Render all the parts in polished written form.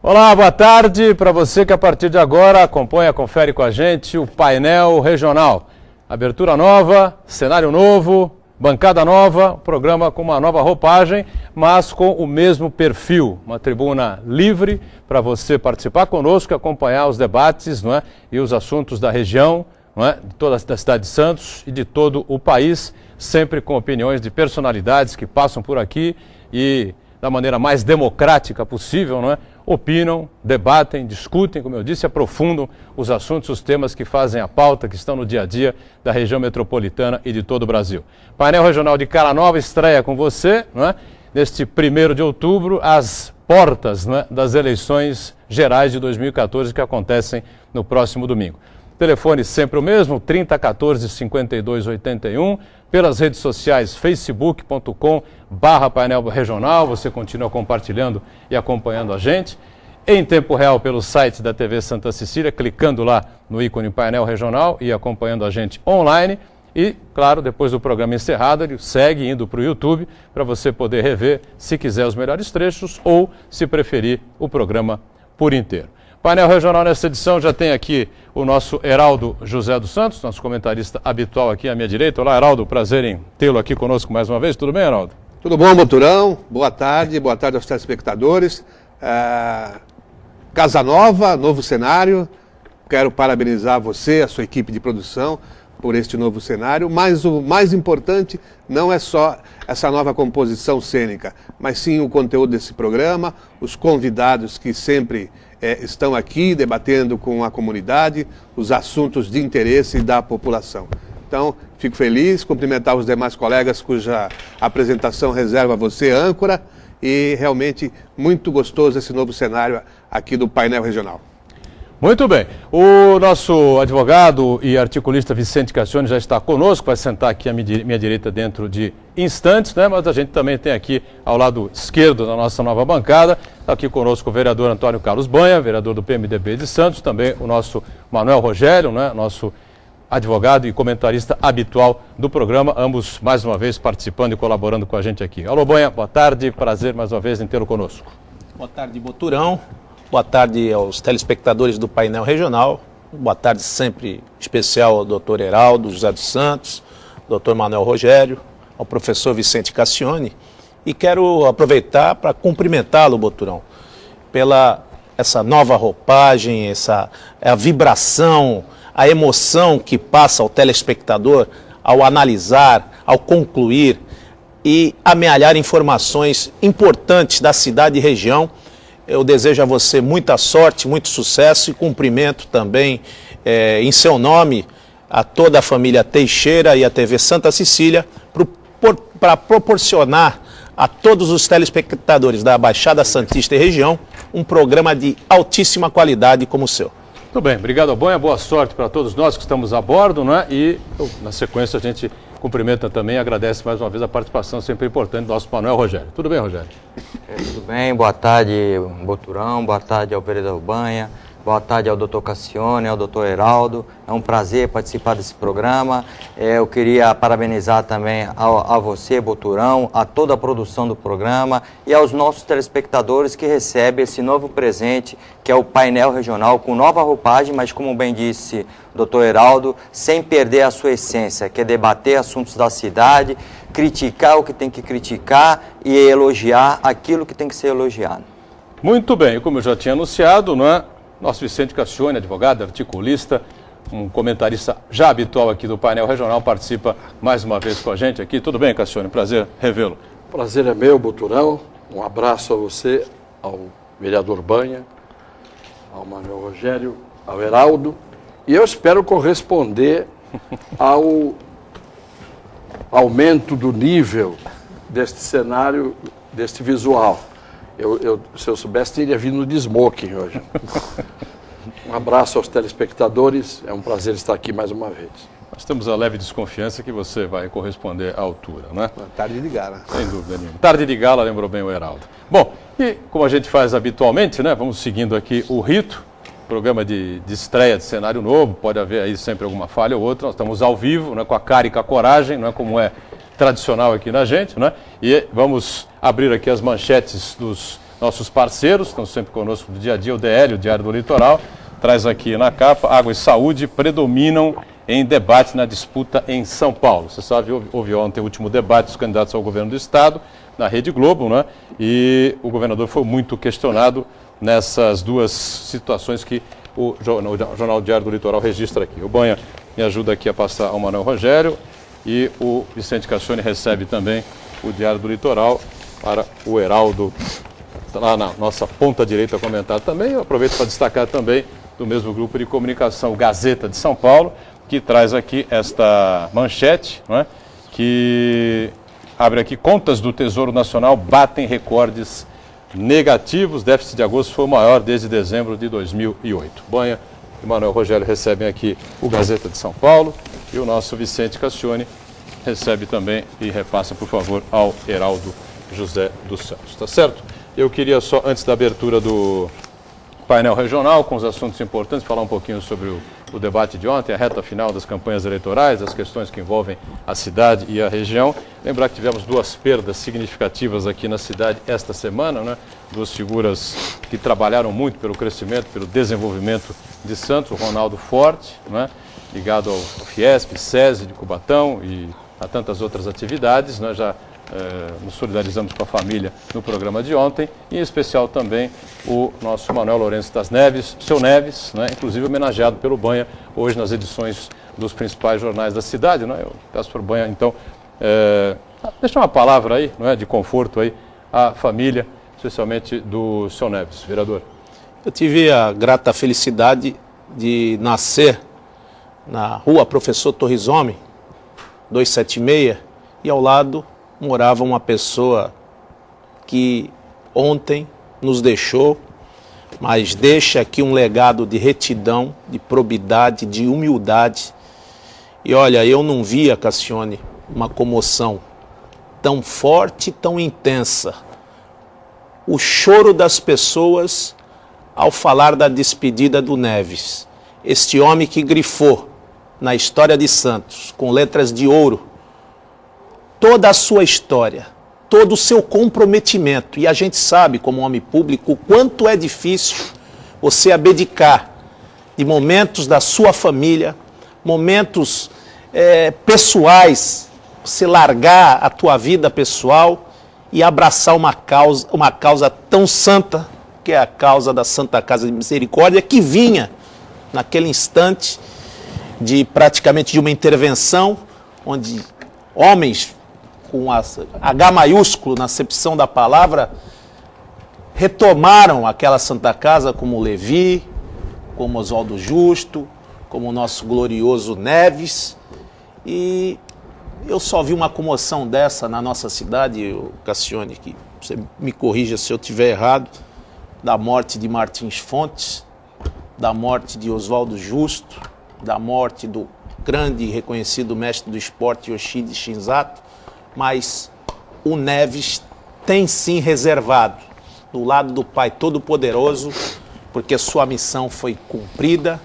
Olá, boa tarde para você que a partir de agora acompanha, confere com a gente o painel regional. Abertura nova, cenário novo, bancada nova, programa com uma nova roupagem, mas com o mesmo perfil. Uma tribuna livre para você participar conosco, acompanhar os debates, não é? E os assuntos da região, não é? De toda a cidade de Santos e de todo o país, sempre com opiniões de personalidades que passam por aqui e da maneira mais democrática possível, não é? Opinam, debatem, discutem, como eu disse, aprofundam os assuntos, os temas que fazem a pauta, que estão no dia a dia da região metropolitana e de todo o Brasil. Painel Regional de Cara Nova estreia com você, não é? Neste 1º de outubro, às portas, não é? Das eleições gerais de 2014 que acontecem no próximo domingo. Telefone sempre o mesmo, 3014-5281, pelas redes sociais facebook.com/painel regional, você continua compartilhando e acompanhando a gente. Em tempo real pelo site da TV Santa Cecília, clicando lá no ícone painel regional e acompanhando a gente online. E, claro, depois do programa encerrado, ele segue indo para o YouTube para você poder rever, se quiser, os melhores trechos ou, se preferir, o programa por inteiro. Painel Regional nessa edição já tem aqui o nosso Heraldo José dos Santos, nosso comentarista habitual aqui à minha direita. Olá, Heraldo, prazer em tê-lo aqui conosco mais uma vez. Tudo bem, Heraldo? Tudo bom, Boturão? Boa tarde aos telespectadores. Casa nova, novo cenário. Quero parabenizar você, a sua equipe de produção, por este novo cenário. Mas o mais importante não é só essa nova composição cênica, mas sim o conteúdo desse programa, os convidados que sempre estão aqui debatendo com a comunidade os assuntos de interesse da população. Então, fico feliz, cumprimentar os demais colegas cuja apresentação reserva a você, âncora, e realmente muito gostoso esse novo cenário aqui do painel regional. Muito bem. O nosso advogado e articulista Vicente Cassione já está conosco, vai sentar aqui à minha direita dentro de instantes, né? Mas a gente também tem aqui ao lado esquerdo da nossa nova bancada, está aqui conosco o vereador Antônio Carlos Banha, vereador do PMDB de Santos, também o nosso Manuel Rogério, né? Nosso advogado e comentarista habitual do programa, ambos mais uma vez participando e colaborando com a gente aqui. Alô, Banha, boa tarde, prazer mais uma vez em tê-lo conosco. Boa tarde, Boturão. Boa tarde aos telespectadores do painel regional. Boa tarde sempre especial ao doutor Heraldo José dos Santos, doutor Manuel Rogério, ao professor Vicente Cassione. E quero aproveitar para cumprimentá-lo, Boturão, pela essa nova roupagem, a vibração, a emoção que passa ao telespectador ao analisar, ao concluir e amealhar informações importantes da cidade e região. Eu desejo a você muita sorte, muito sucesso e cumprimento também em seu nome a toda a família Teixeira e a TV Santa Cecília para proporcionar a todos os telespectadores da Baixada Santista e região um programa de altíssima qualidade como o seu. Muito bem, obrigado, Banha, boa sorte para todos nós que estamos a bordo, né? E na sequência a gente cumprimenta também e agradece mais uma vez a participação sempre importante do nosso Manuel Rogério. Tudo bem, Rogério? Tudo bem, boa tarde, Boturão, boa tarde ao vereador Banha, boa tarde ao doutor Cassione, ao doutor Heraldo. É um prazer participar desse programa. Eu queria parabenizar também a você, Boturão, a toda a produção do programa e aos nossos telespectadores que recebem esse novo presente, que é o painel regional, com nova roupagem, mas como bem disse o doutor Heraldo, sem perder a sua essência, que é debater assuntos da cidade, criticar o que tem que criticar e elogiar aquilo que tem que ser elogiado. Muito bem, como eu já tinha anunciado, não é? Nosso Vicente Cassione, advogado, articulista, um comentarista já habitual aqui do painel regional, participa mais uma vez com a gente aqui. Tudo bem, Cassione? Prazer revê-lo. Prazer é meu, Boturão. Um abraço a você, ao vereador Banha, ao Manuel Rogério, ao Heraldo. E eu espero corresponder ao aumento do nível deste cenário, deste visual. Se eu soubesse, teria vindo de smoking hoje. Um abraço aos telespectadores, é um prazer estar aqui mais uma vez. Nós temos a leve desconfiança que você vai corresponder à altura, não é? Tarde de gala. Sem dúvida nenhuma. Tarde de gala, lembrou bem o Heraldo. Bom, e como a gente faz habitualmente, né? Vamos seguindo aqui o rito, programa de estreia de cenário novo, pode haver aí sempre alguma falha ou outra. Nós estamos ao vivo, né? Com a cara e com a coragem, não é como é tradicional aqui na gente, né? E vamos abrir aqui as manchetes dos nossos parceiros, estão sempre conosco do dia a dia, o DL, o Diário do Litoral, traz aqui na capa: água e saúde predominam em debate na disputa em São Paulo. Você sabe, houve ontem o último debate dos candidatos ao governo do Estado, na Rede Globo, né? E o governador foi muito questionado nessas duas situações que o Jornal Diário do Litoral registra aqui. O Banha me ajuda aqui a passar ao Manuel Rogério e o Vicente Cassione recebe também o Diário do Litoral para o Heraldo, lá na nossa ponta direita, comentar também. Eu aproveito para destacar também do mesmo grupo de comunicação, o Gazeta de São Paulo, que traz aqui esta manchete, não é? Que abre aqui: contas do Tesouro Nacional batem recordes negativos, déficit de agosto foi o maior desde dezembro de 2008. Banha e Manuel Rogério recebem aqui o Gazeta de São Paulo e o nosso Vicente Cassione recebe também e repassa, por favor, ao Heraldo José dos Santos. Tá certo? Eu queria só, antes da abertura do painel regional, com os assuntos importantes, falar um pouquinho sobre o debate de ontem, a reta final das campanhas eleitorais, as questões que envolvem a cidade e a região. Lembrar que tivemos duas perdas significativas aqui na cidade esta semana, né? Duas figuras que trabalharam muito pelo crescimento, pelo desenvolvimento de Santos: o Ronaldo Forte, né? Ligado ao Fiesp, SESI de Cubatão e a tantas outras atividades. Nós já nos solidarizamos com a família no programa de ontem, e em especial também o nosso Manuel Lourenço das Neves, seu Neves, né, inclusive homenageado pelo Banha hoje nas edições dos principais jornais da cidade, né? Eu peço para o Banha, então, deixar uma palavra aí, não é, de conforto aí à família, especialmente do seu Neves, vereador. Eu tive a grata felicidade de nascer na rua Professor Torrisome, 276, e ao lado morava uma pessoa que ontem nos deixou, mas deixa aqui um legado de retidão, de probidade, de humildade. E olha, eu não via, Cassione, uma comoção tão forte, tão intensa. O choro das pessoas ao falar da despedida do Neves. Este homem que grifou na história de Santos, com letras de ouro, toda a sua história, todo o seu comprometimento. E a gente sabe, como homem público, o quanto é difícil você abdicar de momentos da sua família, momentos pessoais, você largar a tua vida pessoal e abraçar uma causa tão santa, que é a causa da Santa Casa de Misericórdia, que vinha naquele instante praticamente de uma intervenção, onde homens com H maiúsculo na acepção da palavra retomaram aquela Santa Casa, como Levi, como Oswaldo Justo, como o nosso glorioso Neves. E eu só vi uma comoção dessa na nossa cidade, Cassione, que você me corrija se eu estiver errado, da morte de Martins Fontes, da morte de Oswaldo Justo, da morte do grande e reconhecido mestre do esporte Yoshide Shinzato. Mas o Neves tem sim reservado do lado do Pai Todo-Poderoso, porque sua missão foi cumprida.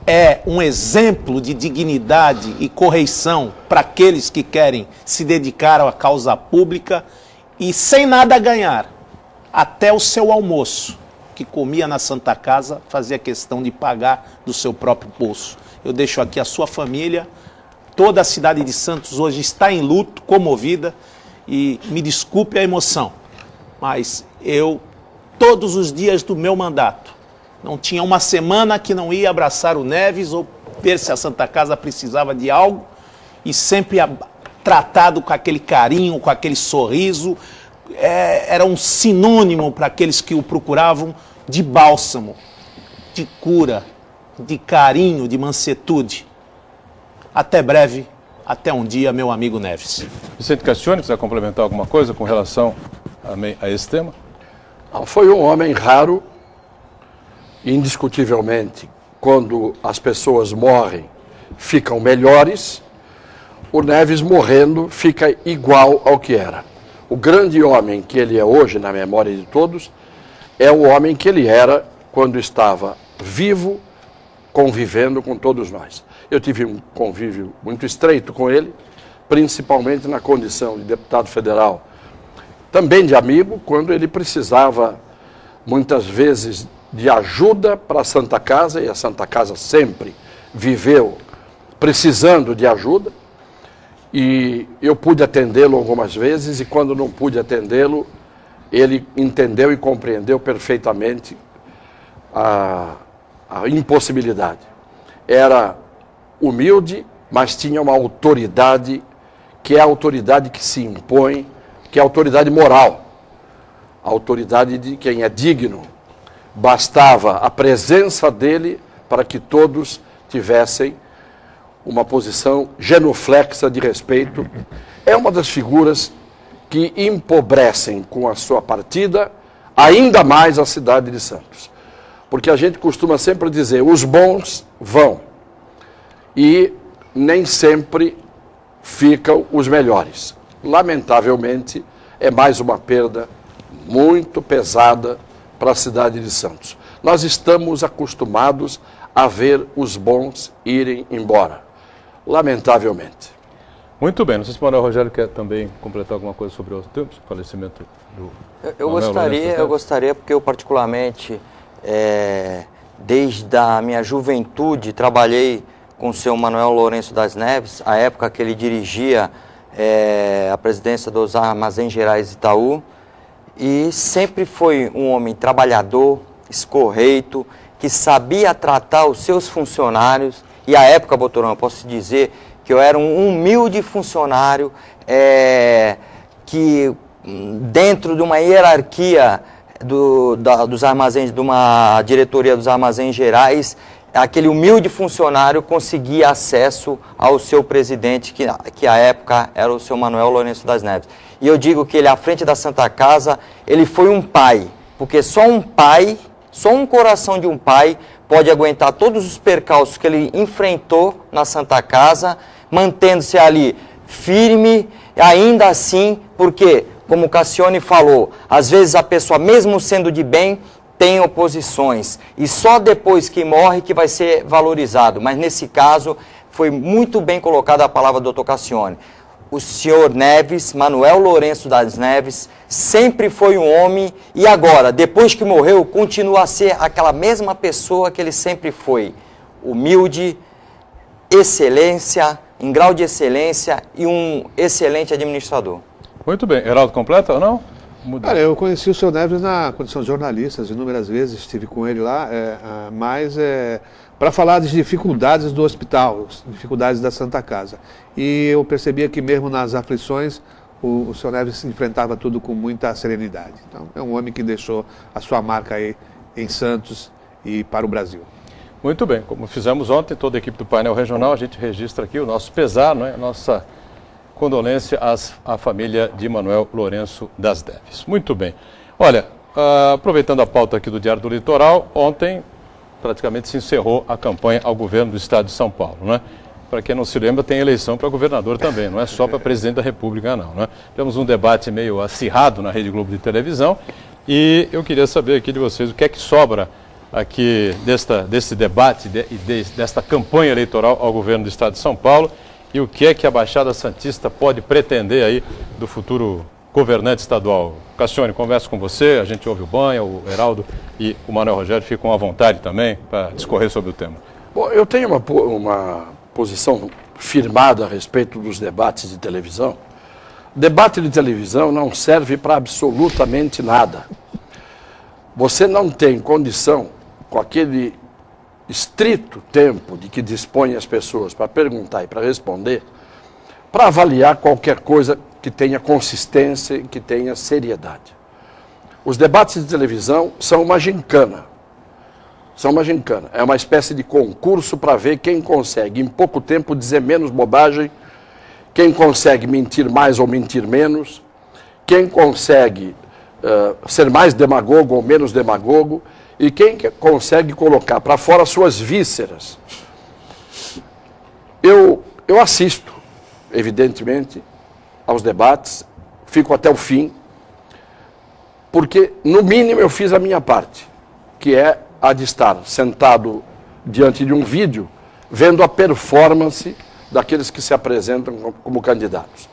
É um exemplo de dignidade e correição para aqueles que querem se dedicar à causa pública e sem nada a ganhar. Até o seu almoço, que comia na Santa Casa, fazia questão de pagar do seu próprio bolso. Eu deixo aqui a sua família. Toda a cidade de Santos hoje está em luto, comovida, e me desculpe a emoção, mas eu, todos os dias do meu mandato, não tinha uma semana que não ia abraçar o Neves ou ver se a Santa Casa precisava de algo, e sempre tratado com aquele carinho, com aquele sorriso. Era um sinônimo para aqueles que o procuravam de bálsamo, de cura, de carinho, de mansetude. Até breve, até um dia, meu amigo Neves. Vicente Cassione, quiser complementar alguma coisa com relação a esse tema? Foi um homem raro, indiscutivelmente. Quando as pessoas morrem, ficam melhores. O Neves, morrendo, fica igual ao que era. O grande homem que ele é hoje, na memória de todos, é o homem que ele era quando estava vivo, convivendo com todos nós. Eu tive um convívio muito estreito com ele, principalmente na condição de deputado federal, também de amigo, quando ele precisava muitas vezes de ajuda para a Santa Casa, e a Santa Casa sempre viveu precisando de ajuda, e eu pude atendê-lo algumas vezes, e quando não pude atendê-lo, ele entendeu e compreendeu perfeitamente a impossibilidade. Era humilde, mas tinha uma autoridade, que é a autoridade que se impõe, que é a autoridade moral, a autoridade de quem é digno. Bastava a presença dele para que todos tivessem uma posição genuflexa de respeito. É uma das figuras que empobrecem com a sua partida ainda mais a cidade de Santos. Porque a gente costuma sempre dizer, os bons vão, e nem sempre ficam os melhores. Lamentavelmente, é mais uma perda muito pesada para a cidade de Santos. Nós estamos acostumados a ver os bons irem embora, lamentavelmente. Muito bem, não sei se o Manuel Rogério quer também completar alguma coisa sobre o falecimento do eu gostaria, porque eu particularmente, desde a minha juventude, trabalhei com o seu Manuel Lourenço das Neves, a época que ele dirigia a presidência dos Armazéns Gerais Itaú, e sempre foi um homem trabalhador, escorreito, que sabia tratar os seus funcionários. E à época, Boturão, eu posso dizer que eu era um humilde funcionário que, dentro de uma hierarquia dos armazéns, de uma diretoria dos Armazéns Gerais, aquele humilde funcionário conseguia acesso ao seu presidente, que à época era o seu Manuel Lourenço das Neves. E eu digo que ele, à frente da Santa Casa, ele foi um pai, porque só um pai, só um coração de um pai pode aguentar todos os percalços que ele enfrentou na Santa Casa, mantendo-se ali firme, ainda assim, porque, como o Cassione falou, às vezes a pessoa, mesmo sendo de bem, tem oposições, e só depois que morre que vai ser valorizado. Mas nesse caso, foi muito bem colocada a palavra do Dr. Cassione. O senhor Neves, Manuel Lourenço das Neves, sempre foi um homem, e agora, depois que morreu, continua a ser aquela mesma pessoa que ele sempre foi. Humilde, excelência, em grau de excelência, e um excelente administrador. Muito bem. Heraldo, completa ou não? Cara, eu conheci o seu Neves na condição de jornalista, inúmeras vezes estive com ele lá, mas para falar das dificuldades do hospital, dificuldades da Santa Casa. E eu percebia que mesmo nas aflições, o seu Neves enfrentava tudo com muita serenidade. Então, é um homem que deixou a sua marca aí em Santos e para o Brasil. Muito bem, como fizemos ontem, toda a equipe do painel regional, a gente registra aqui o nosso pesar, não é? A nossa condolência à família de Manuel Lourenço das Neves. Muito bem. Olha, aproveitando a pauta aqui do Diário do Litoral, ontem praticamente se encerrou a campanha ao governo do Estado de São Paulo, né? Para quem não se lembra, tem eleição para governador também, não é só para presidente da República, não, né? Tivemos um debate meio acirrado na Rede Globo de televisão, e eu queria saber aqui de vocês o que é que sobra aqui desse debate e desta campanha eleitoral ao governo do Estado de São Paulo, e o que é que a Baixada Santista pode pretender aí do futuro governante estadual. Cassione, converso com você, a gente ouve o Banha, o Heraldo e o Manuel Rogério ficam à vontade também para discorrer sobre o tema. Bom, eu tenho uma posição firmada a respeito dos debates de televisão. Debate de televisão não serve para absolutamente nada. Você não tem condição, com aquele estrito tempo de que dispõem as pessoas para perguntar e para responder, para avaliar qualquer coisa que tenha consistência e que tenha seriedade. Os debates de televisão são uma gincana. São uma gincana. É uma espécie de concurso para ver quem consegue, em pouco tempo, dizer menos bobagem, quem consegue mentir mais ou mentir menos, quem consegue ser mais demagogo ou menos demagogo, e quem consegue colocar para fora suas vísceras. Eu assisto, evidentemente, aos debates, fico até o fim, porque, no mínimo, eu fiz a minha parte, que é a de estar sentado diante de um vídeo, vendo a performance daqueles que se apresentam como candidatos.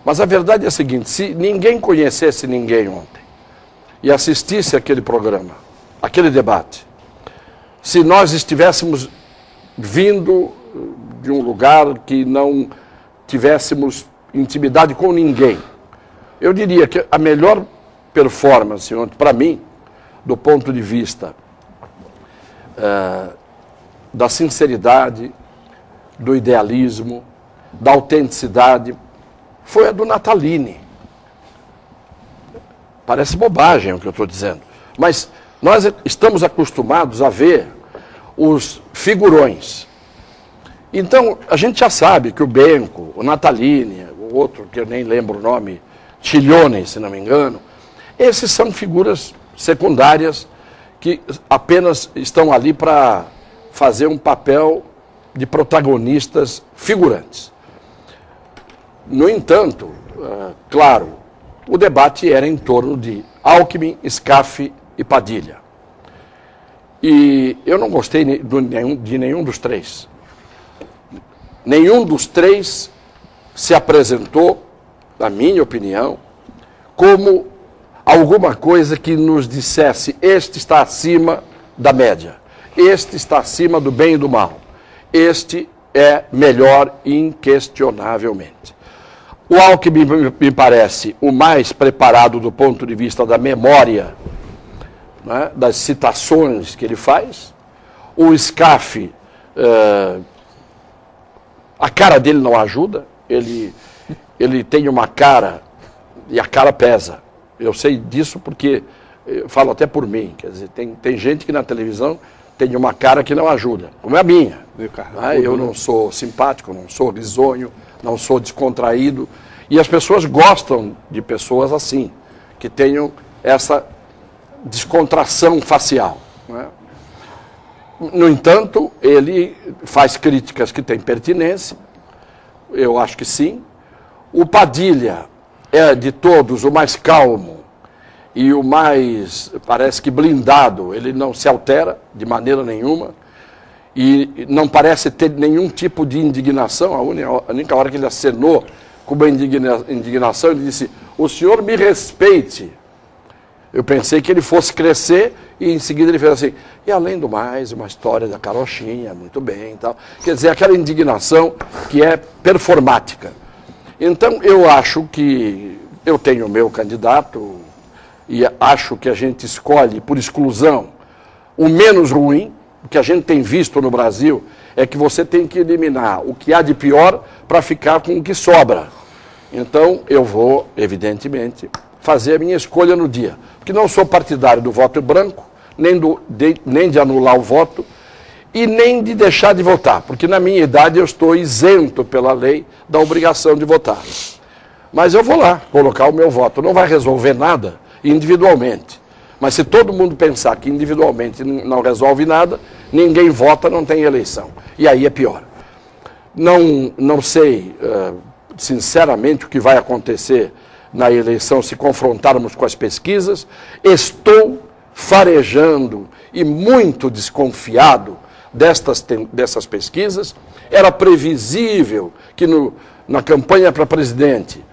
Mas a verdade é a seguinte, se ninguém conhecesse ninguém ontem, e assistisse aquele programa, aquele debate, se nós estivéssemos vindo de um lugar que não tivéssemos intimidade com ninguém, eu diria que a melhor performance, para mim, do ponto de vista da sinceridade, do idealismo, da autenticidade, foi a do Natalini. Parece bobagem o que eu estou dizendo, mas nós estamos acostumados a ver os figurões. Então, a gente já sabe que o Benco, o Natalini, o outro que eu nem lembro o nome, Ciglione, se não me engano, esses são figuras secundárias que apenas estão ali para fazer um papel de protagonistas figurantes. No entanto, claro, o debate era em torno de Alckmin, Scaff e Padilha. E eu não gostei de nenhum dos três. Nenhum dos três se apresentou, na minha opinião, como alguma coisa que nos dissesse: este está acima da média, este está acima do bem e do mal, este é melhor inquestionavelmente. O Alckmin me parece o mais preparado do ponto de vista da memória, né, das citações que ele faz. O Scaff, a cara dele não ajuda, ele tem uma cara, e a cara pesa. Eu sei disso porque eu falo até por mim, quer dizer, tem gente que na televisão tem uma cara que não ajuda, como é a minha. Eu não sou simpático, não sou risonho, não sou descontraído, e as pessoas gostam de pessoas assim, que tenham essa descontração facial, né? No entanto, ele faz críticas que têm pertinência, eu acho que sim. O Padilha é, de todos, o mais calmo e o mais, parece que blindado. Ele não se altera de maneira nenhuma e não parece ter nenhum tipo de indignação. A única hora que ele acenou com uma indignação, ele disse: o senhor me respeite. Eu pensei que ele fosse crescer e em seguida ele fez assim: e além do mais, uma história da carochinha, muito bem e tal. Quer dizer, aquela indignação que é performática. Então, eu acho que eu tenho o meu candidato e acho que a gente escolhe por exclusão o menos ruim. O que a gente tem visto no Brasil é que você tem que eliminar o que há de pior para ficar com o que sobra. Então, eu vou, evidentemente, fazer a minha escolha no dia. Porque não sou partidário do voto branco, nem de anular o voto e nem de deixar de votar. Porque na minha idade eu estou isento pela lei da obrigação de votar. Mas eu vou lá colocar o meu voto. Não vai resolver nada individualmente. Mas se todo mundo pensar que individualmente não resolve nada, ninguém vota, não tem eleição. E aí é pior. Não sei, sinceramente, o que vai acontecer na eleição se confrontarmos com as pesquisas. Estou farejando e muito desconfiado dessas pesquisas. Era previsível que na campanha para presidente,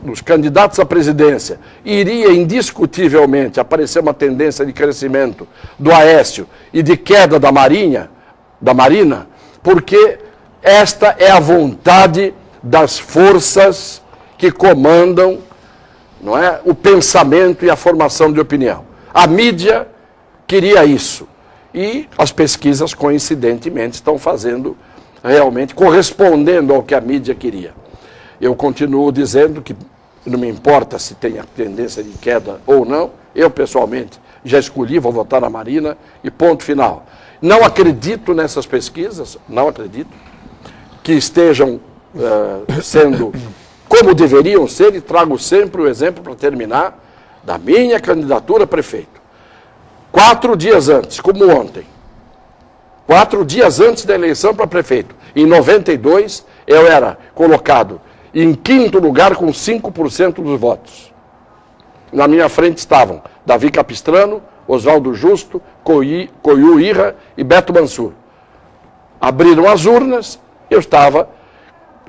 nos candidatos à presidência, iria indiscutivelmente aparecer uma tendência de crescimento do Aécio e de queda da Marina, porque esta é a vontade das forças que comandam, não é, o pensamento e a formação de opinião. A mídia queria isso. E as pesquisas, coincidentemente, estão fazendo realmente, correspondendo ao que a mídia queria. Eu continuo dizendo que não me importa se tem a tendência de queda ou não. Eu, pessoalmente, já escolhi, vou votar na Marina e ponto final. Não acredito nessas pesquisas, não acredito que estejam sendo como deveriam ser, e trago sempre o exemplo para terminar da minha candidatura a prefeito. 4 dias antes, como ontem, 4 dias antes da eleição para prefeito, em 92, eu era colocado em 5º lugar com 5% dos votos. Na minha frente estavam Davi Capistrano, Oswaldo Justo, Coiu Irra e Beto Mansur. Abriram as urnas, eu estava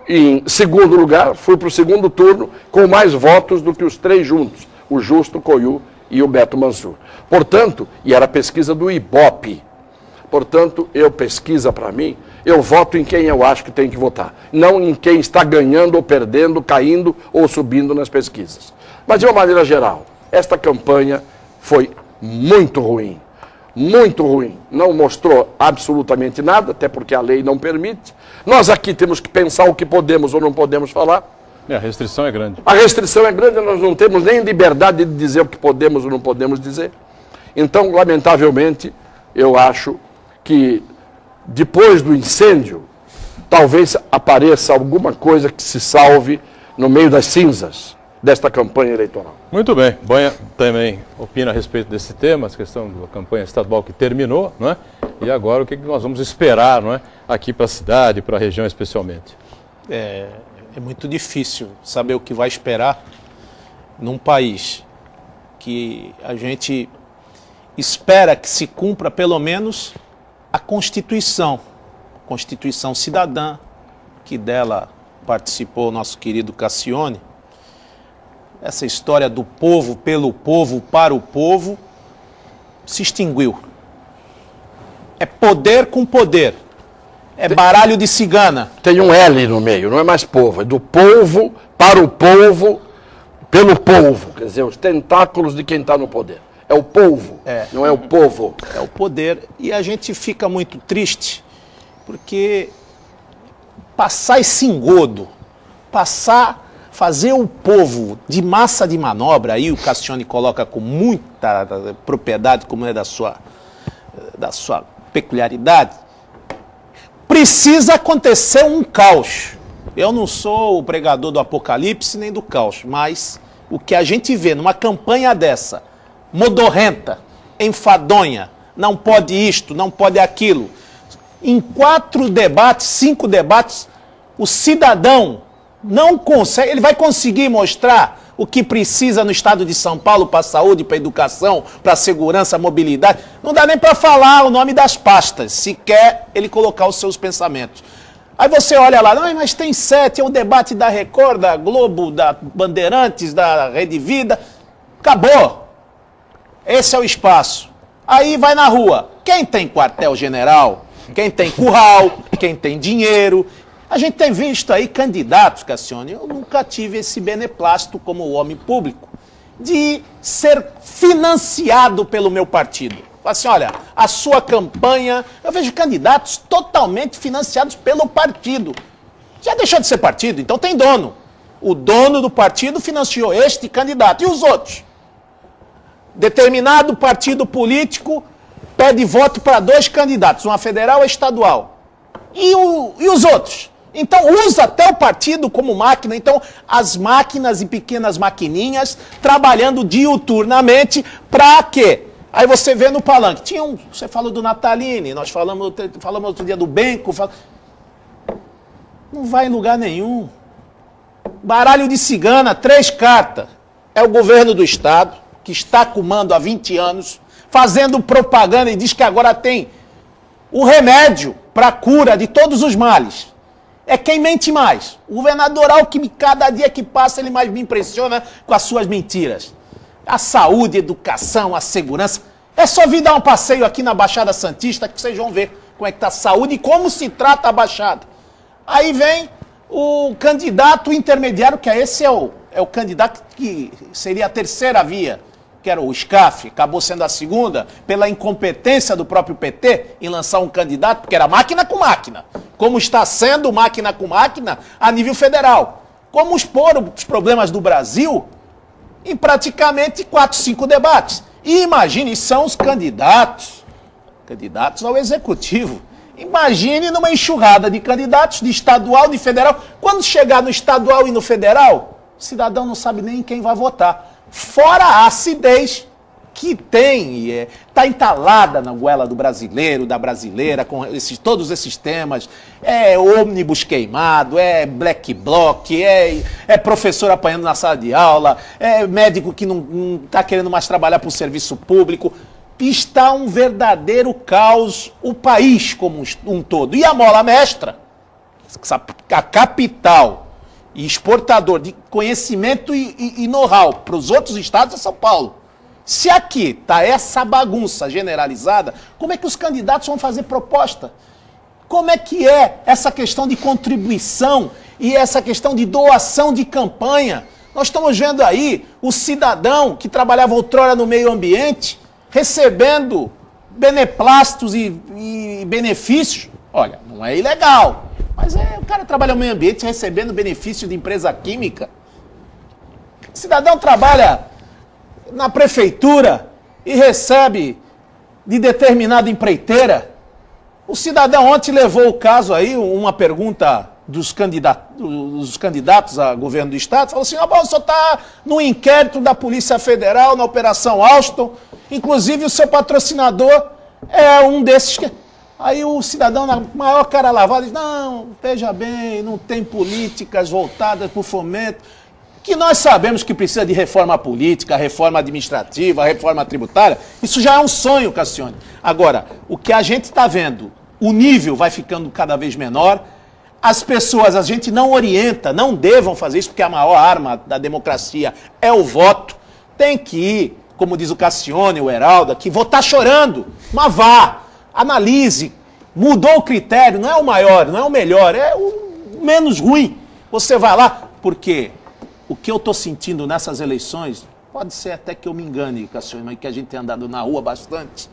em 2º lugar, fui para o 2º turno com mais votos do que os 3 juntos, o Justo Coiu e o Beto Mansur. Portanto, e era pesquisa do Ibope, portanto, pesquisa para mim, eu voto em quem eu acho que tem que votar, não em quem está ganhando ou perdendo, caindo ou subindo nas pesquisas. Mas, de uma maneira geral, esta campanha foi muito ruim. Muito ruim. Não mostrou absolutamente nada, até porque a lei não permite. Nós aqui temos que pensar o que podemos ou não podemos falar. A restrição é grande. A restrição é grande, nós não temos nem liberdade de dizer o que podemos ou não podemos dizer. Então, lamentavelmente, eu acho que depois do incêndio, talvez apareça alguma coisa que se salve no meio das cinzas desta campanha eleitoral. Muito bem. Banha também opina a respeito desse tema, essa questão da campanha estadual que terminou, não é? E agora o que nós vamos esperar, não é? Aqui para a cidade, para a região especialmente. É muito difícil saber o que vai esperar num país que a gente espera que se cumpra pelo menos a Constituição Cidadã, que dela participou o nosso querido Cassione. Essa história do povo, pelo povo, para o povo, se extinguiu. É poder com poder. É baralho de cigana. Tem um L no meio, não é mais povo, é do povo, para o povo, pelo povo. Quer dizer, os tentáculos de quem está no poder. É o povo, não é o povo. É o poder. E a gente fica muito triste, porque passar esse engodo, fazer o povo de massa de manobra, aí o Cassione coloca com muita propriedade, como é da sua peculiaridade, precisa acontecer um caos. Eu não sou o pregador do apocalipse nem do caos, mas o que a gente vê numa campanha dessa, modorrenta, enfadonha, não pode isto, não pode aquilo, em 4 debates, 5 debates, o cidadão não consegue, ele vai conseguir mostrar o que precisa no estado de São Paulo para a saúde, para a educação, para a segurança, mobilidade. Não dá nem para falar o nome das pastas, se quer ele colocar os seus pensamentos. Aí você olha lá, não, mas tem 7, é o debate da Record, da Globo, da Bandeirantes, da Rede Vida. Acabou. Esse é o espaço. Aí vai na rua. Quem tem quartel-general, quem tem curral, quem tem dinheiro. A gente tem visto aí candidatos, Cassione, eu nunca tive esse beneplácito como homem público, de ser financiado pelo meu partido. Assim, olha, a sua campanha, eu vejo candidatos totalmente financiados pelo partido. Já deixou de ser partido, então tem dono. O dono do partido financiou este candidato. E os outros? Determinado partido político pede voto para 2 candidatos, uma federal e estadual. E os outros? Então usa até o partido como máquina. Então as máquinas e pequenas maquininhas trabalhando diuturnamente para quê? Aí você vê no palanque, você falou do Natalini, nós falamos outro dia do Benco, não vai em lugar nenhum. Baralho de cigana, 3 cartas. É o governo do estado, que está comando há 20 anos, fazendo propaganda e diz que agora tem o remédio para a cura de todos os males. É quem mente mais. O governador Alckmin, cada dia que passa, ele mais me impressiona com as suas mentiras. A saúde, a educação, a segurança. É só vir dar um passeio aqui na Baixada Santista que vocês vão ver como é que está a saúde e como se trata a Baixada. Aí vem o candidato intermediário, que esse é o candidato que seria a terceira via, que era o SCAF, acabou sendo a segunda, pela incompetência do próprio PT em lançar um candidato, porque era máquina com máquina, como está sendo máquina com máquina a nível federal. Como expor os problemas do Brasil em praticamente 4, 5 debates. E imagine, são os candidatos ao executivo. Imagine numa enxurrada de candidatos de estadual, de federal. Quando chegar no estadual e no federal, o cidadão não sabe nem em quem vai votar. Fora a acidez que tem, está entalada na goela do brasileiro, da brasileira, com todos esses temas. É ônibus queimado, é black bloc, é professor apanhando na sala de aula, é médico que não está querendo mais trabalhar para o serviço público. Está um verdadeiro caos o país como um todo. E a mola mestra, a capital, e exportador de conhecimento e know-how para os outros estados é São Paulo. Se aqui está essa bagunça generalizada, como é que os candidatos vão fazer proposta? Como é que é essa questão de contribuição e essa questão de doação de campanha? Nós estamos vendo aí o cidadão que trabalhava outrora no meio ambiente recebendo beneplácitos e benefícios. Olha, não é ilegal, mas o cara trabalha no meio ambiente recebendo benefício de empresa química. O cidadão trabalha na prefeitura e recebe de determinada empreiteira. O cidadão ontem levou o caso aí, uma pergunta dos candidatos a governo do estado, falou assim, o senhor está no inquérito da Polícia Federal, na Operação Alston, inclusive o seu patrocinador é um desses que... Aí o cidadão, na maior cara lavada, diz, não, veja bem, não tem políticas voltadas para o fomento, que nós sabemos que precisa de reforma política, reforma administrativa, reforma tributária, isso já é um sonho, Cassione. Agora, o que a gente está vendo, o nível vai ficando cada vez menor, as pessoas, a gente não orienta, não devam fazer isso, porque a maior arma da democracia é o voto. Tem que ir, como diz o Cassione, o Heraldo, aqui, votar chorando, mas vá, analise, mudou o critério, não é o maior, não é o melhor, é o menos ruim. Você vai lá, porque o que eu estou sentindo nessas eleições, pode ser até que eu me engane, Cassione, mas que a gente tem andado na rua bastante,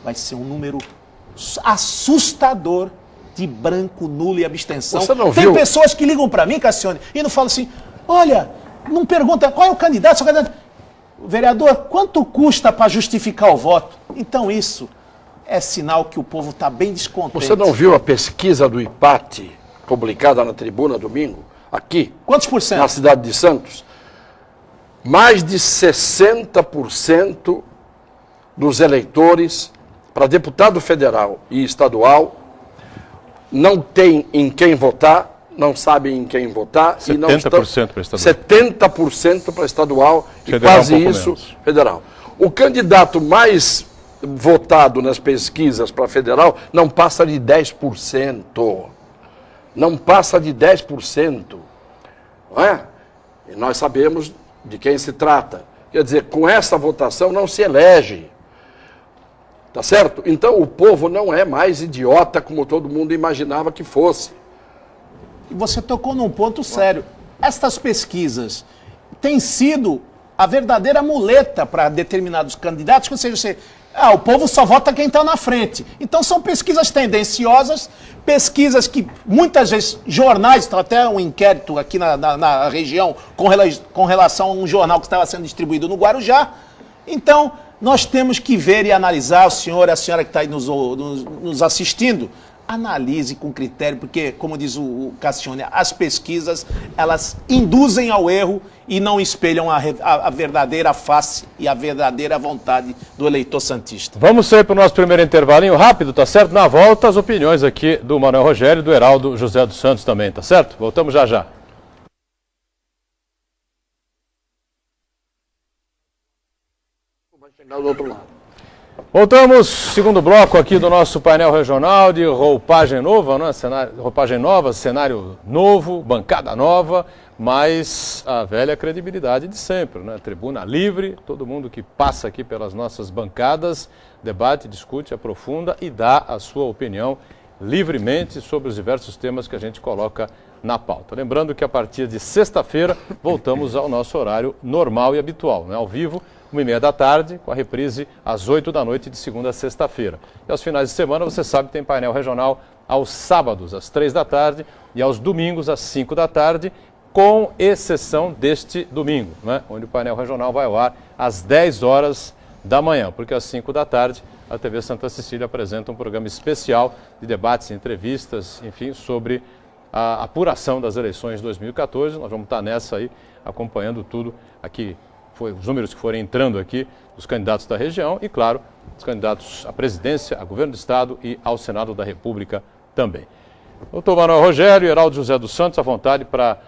vai ser um número assustador de branco, nulo e abstenção. Você não Tem viu? pessoas que ligam para mim, Cassione, e não falam assim, olha, não pergunta qual é o candidato, seu candidato. Vereador, quanto custa para justificar o voto? Então isso é sinal que o povo está bem descontente. Você não viu a pesquisa do IPAT, publicada na Tribuna domingo, aqui? Quantos por cento? Na cidade de Santos? Mais de 60% dos eleitores para deputado federal e estadual não tem em quem votar, não sabem em quem votar. 70% e não estão, para estadual. 70% para estadual e Federal, quase um pouco isso menos. federal. O candidato mais votado nas pesquisas para federal não passa de 10%. Não passa de 10%. Não é? E nós sabemos de quem se trata. Quer dizer, com essa votação não se elege. Tá certo? Então o povo não é mais idiota como todo mundo imaginava que fosse. E você tocou num ponto sério. Estas pesquisas têm sido a verdadeira muleta para determinados candidatos, ou seja, o povo só vota quem está na frente. Então são pesquisas tendenciosas, pesquisas que muitas vezes jornais, até um inquérito aqui na região com relação a um jornal que estava sendo distribuído no Guarujá. Então nós temos que ver e analisar, o senhor e a senhora que está aí nos assistindo, analise com critério, porque, como diz o Cassione, as pesquisas, elas induzem ao erro e não espelham a verdadeira face e a verdadeira vontade do eleitor santista. Vamos sair para o nosso primeiro intervalinho rápido, tá certo? Na volta, as opiniões aqui do Manuel Rogério e do Heraldo José dos Santos também, tá certo? Voltamos já já. Vai chegar do outro lado. Voltamos, segundo bloco aqui do nosso painel regional de roupagem nova, né? Roupagem nova, cenário novo, bancada nova, mas a velha credibilidade de sempre, né? Tribuna livre, todo mundo que passa aqui pelas nossas bancadas debate, discute, aprofunda e dá a sua opinião livremente sobre os diversos temas que a gente coloca na pauta. Lembrando que a partir de sexta-feira voltamos ao nosso horário normal e habitual, né? Ao vivo, 1h30 da tarde, com a reprise às 8 da noite de segunda a sexta-feira. E aos finais de semana, você sabe, tem painel regional aos sábados, às 3 da tarde, e aos domingos, às 5 da tarde, com exceção deste domingo, né? Onde o painel regional vai ao ar às 10 horas da manhã, porque às 5 da tarde a TV Santa Cecília apresenta um programa especial de debates, entrevistas, enfim, sobre a apuração das eleições de 2014. Nós vamos estar nessa aí, acompanhando tudo aqui. Os números que forem entrando aqui dos candidatos da região e, claro, os candidatos à presidência, a governo do Estado e ao Senado da República também. Doutor Manuel Rogério e Heraldo José dos Santos, à vontade para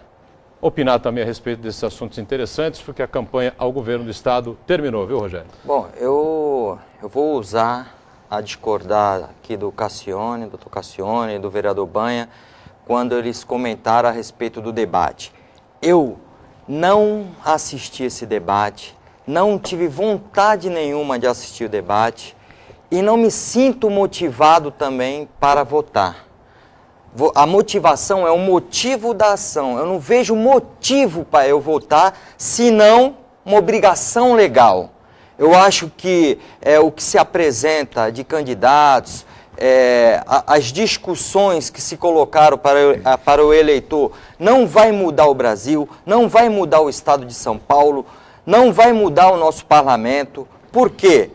opinar também a respeito desses assuntos interessantes, porque a campanha ao governo do Estado terminou, viu, Rogério? Bom, eu vou usar a discordar aqui do Cassione, doutor Cassione, do vereador Banha, quando eles comentaram a respeito do debate. Eu não assisti esse debate, não tive vontade nenhuma de assistir o debate e não me sinto motivado também para votar. A motivação é o motivo da ação. Eu não vejo motivo para eu votar, senão uma obrigação legal. Eu acho que o que se apresenta de candidatos, as discussões que se colocaram para o eleitor, não vai mudar o Brasil, não vai mudar o Estado de São Paulo, não vai mudar o nosso parlamento. Por quê?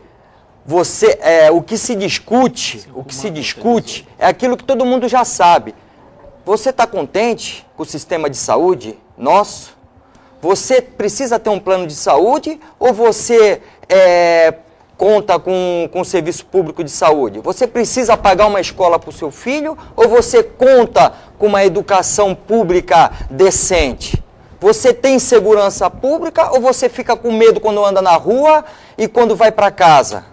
O que se discute é aquilo que todo mundo já sabe. Você está contente com o sistema de saúde nosso? Você precisa ter um plano de saúde ou você conta com o serviço público de saúde? Você precisa pagar uma escola para o seu filho ou você conta com uma educação pública decente? Você tem segurança pública ou você fica com medo quando anda na rua e quando vai para casa?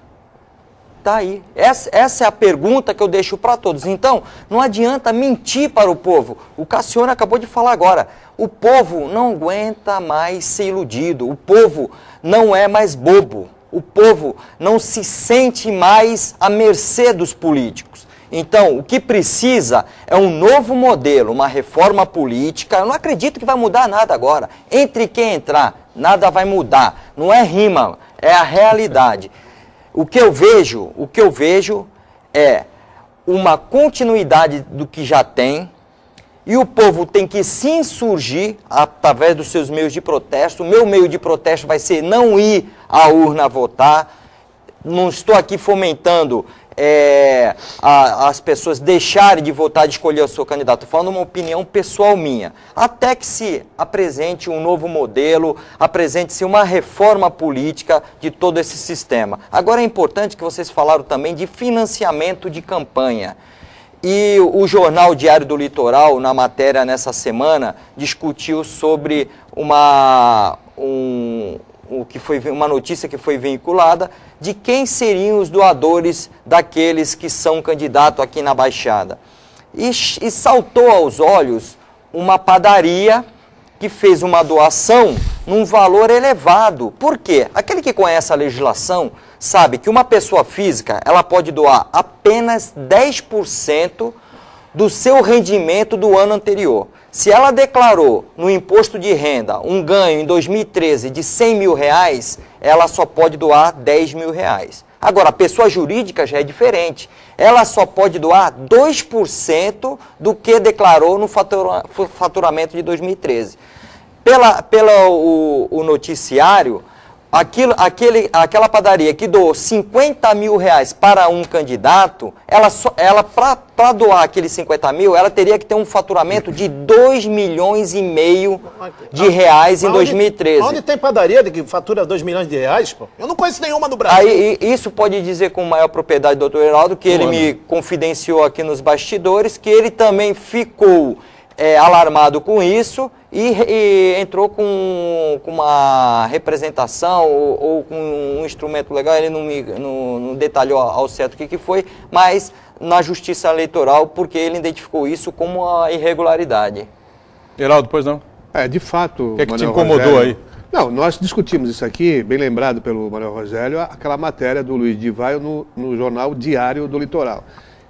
Tá aí. Essa é a pergunta que eu deixo para todos. Então, não adianta mentir para o povo. O Cassione acabou de falar agora. O povo não aguenta mais ser iludido. O povo não é mais bobo. O povo não se sente mais à mercê dos políticos. Então, o que precisa é um novo modelo, uma reforma política. Eu não acredito que vai mudar nada agora. Entre quem entrar, nada vai mudar. Não é rima, é a realidade. O que eu vejo é uma continuidade do que já tem, e o povo tem que se insurgir através dos seus meios de protesto. O meu meio de protesto vai ser não ir à urna votar. Não estou aqui fomentando as pessoas deixarem de votar, de escolher o seu candidato. Estou falando uma opinião pessoal minha. Até que se apresente um novo modelo, apresente-se uma reforma política de todo esse sistema. Agora é importante que vocês falaram também de financiamento de campanha. E o jornal Diário do Litoral, na matéria nessa semana, discutiu sobre uma notícia que foi vinculada de quem seriam os doadores daqueles que são candidatos aqui na Baixada. E saltou aos olhos uma padaria que fez uma doação num valor elevado. Por quê? Aquele que conhece a legislação sabe que uma pessoa física ela pode doar apenas 10% do seu rendimento do ano anterior. Se ela declarou no imposto de renda um ganho em 2013 de 100 mil reais, ela só pode doar 10 mil reais. Agora, a pessoa jurídica já é diferente. Ela só pode doar 2% do que declarou no faturamento de 2013. Pelo noticiário, aquela padaria que doou 50 mil reais para um candidato, ela para doar aqueles 50 mil, ela teria que ter um faturamento de 2,5 milhões de reais em 2013. Onde tem padaria que fatura 2 milhões de reais, pô? Eu não conheço nenhuma no Brasil. Aí, isso pode dizer com maior propriedade, doutor Heraldo, que ele me confidenciou aqui nos bastidores, que ele também ficou alarmado com isso e entrou com uma representação ou com um instrumento legal. Ele não detalhou ao certo o que foi, mas na Justiça Eleitoral, porque ele identificou isso como uma irregularidade. Heraldo, pois não? De fato, o que é que te incomodou aí? Não, nós discutimos isso aqui, bem lembrado pelo Manuel Rogério, aquela matéria do Luiz de Vaio no jornal Diário do Litoral.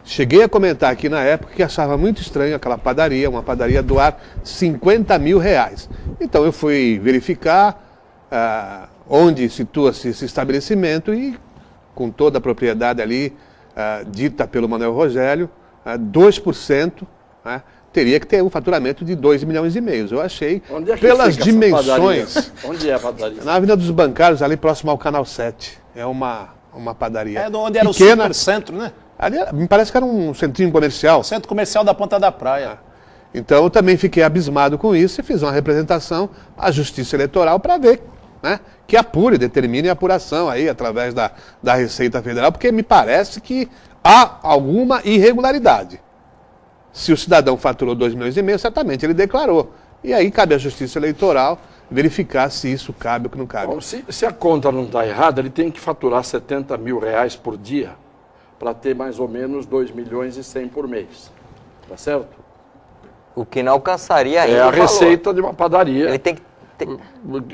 Cheguei a comentar aqui na época que achava muito estranho aquela padaria, uma padaria doar 50 mil reais. Então eu fui verificar onde situa-se esse estabelecimento e, com toda a propriedade ali dita pelo Manuel Rogério, 2%, teria que ter um faturamento de 2,5 milhões. Eu achei, onde é que pelas fica dimensões... Onde é a padaria? Na Avenida dos Bancários, ali próximo ao Canal 7. É uma padaria onde era pequena. o Supercentro, né? Ali, me parece que era um centrinho comercial. Centro comercial da Ponta da Praia. Então eu também fiquei abismado com isso e fiz uma representação à Justiça Eleitoral para ver, que apure, determine a apuração aí através da Receita Federal, porque me parece que há alguma irregularidade. Se o cidadão faturou 2,5 milhões, certamente ele declarou. E aí cabe à Justiça Eleitoral verificar se isso cabe ou que não cabe. Bom, se a conta não está errada, ele tem que faturar 70 mil reais por dia para ter mais ou menos 2,1 milhões por mês. Tá certo? O que não alcançaria ainda É a o valor. receita de uma padaria. Ele tem que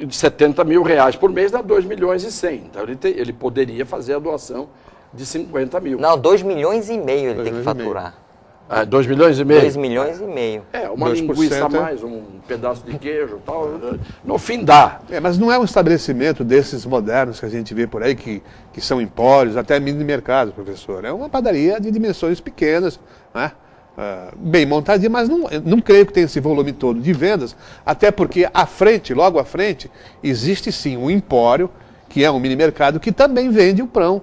De 70 mil reais por mês dá 2 milhões e 100. Então ele poderia fazer a doação de 50 mil. Não, 2 milhões e meio ele tem que 2,5 faturar. 2 milhões e meio? 2 milhões e meio. É, uma 2% linguiça a mais, um pedaço de queijo e tal. No fim dá. Mas não é um estabelecimento desses modernos que a gente vê por aí, que são empórios, até mini mercado, professor. É uma padaria de dimensões pequenas, né? Bem montadinha, mas não creio que tenha esse volume todo de vendas, até porque à frente, logo à frente, existe sim um empório, que é um mini mercado, que também vende o pão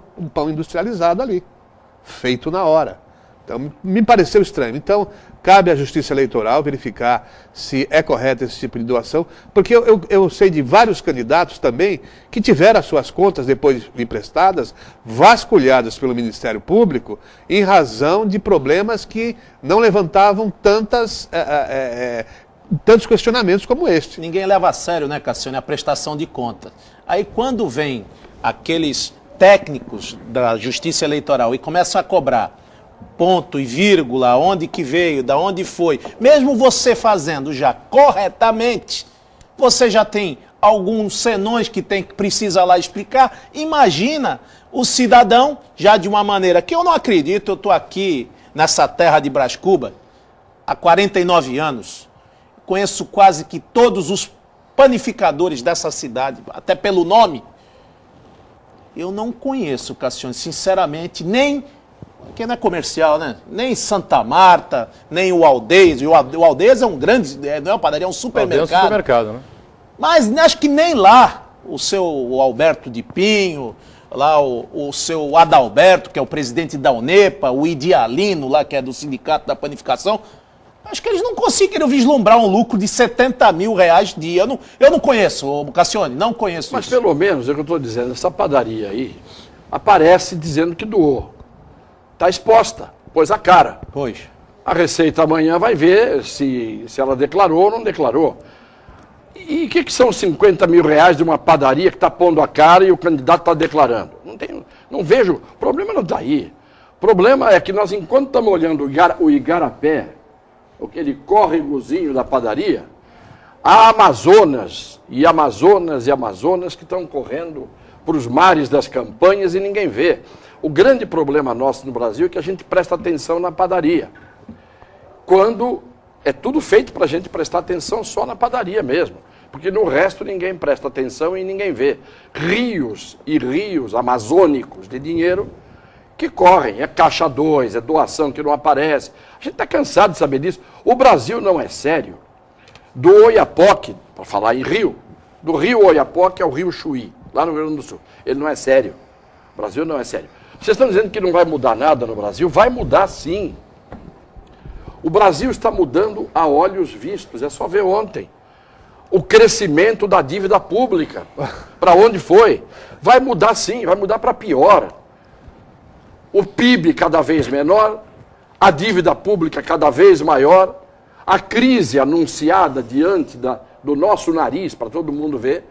industrializado ali, feito na hora. Então, me pareceu estranho. Então, cabe à Justiça Eleitoral verificar se é correto esse tipo de doação, porque eu sei de vários candidatos também que tiveram as suas contas depois emprestadas, vasculhadas pelo Ministério Público, em razão de problemas que não levantavam tantos questionamentos como este. Ninguém leva a sério, né, Cassione, a prestação de conta. Aí quando vem aqueles técnicos da Justiça Eleitoral e começam a cobrar ponto e vírgula, onde que veio, da onde foi, mesmo você fazendo já corretamente, você já tem alguns senões que precisa lá explicar. Imagina o cidadão, já de uma maneira que eu não acredito, eu estou aqui nessa terra de Brás Cubas há 49 anos, conheço quase que todos os panificadores dessa cidade, até pelo nome. Eu não conheço, Cassione, sinceramente, nem... que não é comercial, né? Nem Santa Marta, nem o Aldeias. O Aldeias é um grande, não é uma padaria, é um supermercado. É um supermercado, né? Mas acho que nem lá o Alberto de Pinho, lá o seu Adalberto, que é o presidente da UNEPA, o Idialino lá, que é do Sindicato da Panificação, acho que eles não conseguiram vislumbrar um lucro de 70 mil reais dia. Eu não conheço, Cassione, não conheço Mas isso. pelo menos, é o que eu estou dizendo, essa padaria aí aparece dizendo que doou. Está exposta, pôs a cara. Pois. A Receita amanhã vai ver se ela declarou ou não declarou. E o que são 50 mil reais de uma padaria que está pondo a cara e o candidato está declarando? Não vejo. O problema não está aí. O problema é que nós, enquanto estamos olhando o igarapé, aquele córregozinho da padaria, há Amazonas e Amazonas e Amazonas que estão correndo para os mares das campanhas e ninguém vê. O grande problema nosso no Brasil é que a gente presta atenção na padaria, quando é tudo feito para a gente prestar atenção só na padaria mesmo, porque no resto ninguém presta atenção e ninguém vê. Rios e rios amazônicos de dinheiro que correm, é caixa 2, é doação que não aparece. A gente está cansado de saber disso. O Brasil não é sério. Do Oiapoque, para falar em rio, do rio Oiapoque ao rio Chuí, lá no Rio Grande do Sul. Ele não é sério. O Brasil não é sério. Vocês estão dizendo que não vai mudar nada no Brasil? Vai mudar sim. O Brasil está mudando a olhos vistos, é só ver ontem. O crescimento da dívida pública, para onde foi? Vai mudar sim, vai mudar para pior. O PIB cada vez menor, a dívida pública cada vez maior, a crise anunciada diante do nosso nariz, para todo mundo ver.